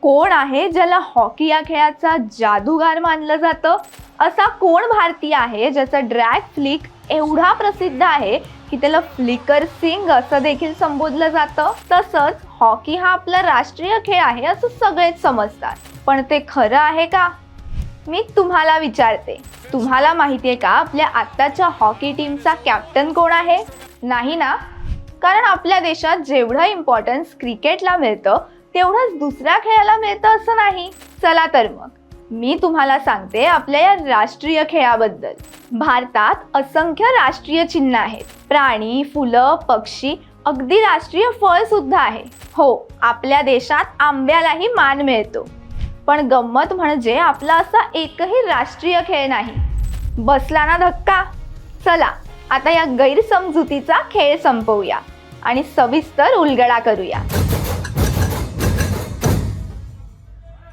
कोण आहे ज्याला हॉकी या खेळाचा जादूगार मानलं जातं? असा कोण भारतीय आहे ज्याचा ड्रॅग फ्लिक एवढा प्रसिद्ध आहे की त्याला फ्लिकर सिंग असं देखील संबोधलं जातं? तसंच हॉकी हा आपला राष्ट्रीय खेळ आहे असं सगळेच समजतात, पण ते खरं आहे का? मी तुम्हाला विचारते, तुम्हाला माहिती आहे का आपल्या आत्ताच्या हॉकी टीमचा कॅप्टन कोण आहे? नाही ना? कारण आपल्या देशात जेवढं इम्पॉर्टन्स क्रिकेटला मिळतं तेवढंच दुसऱ्या खेळाला मिळतं असं नाही. चला तर मग मी तुम्हाला सांगते आपल्या या राष्ट्रीय खेळाबद्दल. भारतात असंख्य राष्ट्रीय चिन्ह आहेत. प्राणी, फुलं, पक्षी, अगदी राष्ट्रीय फळ सुद्धा आहे. हो, आपल्या देशात आंब्यालाही मान मिळतो. पण गंमत म्हणजे आपला असा एकही राष्ट्रीय खेळ नाही. बसला ना धक्का? चला आता या गैरसमजुतीचा खेळ संपवूया आणि सविस्तर उलगडा करूया.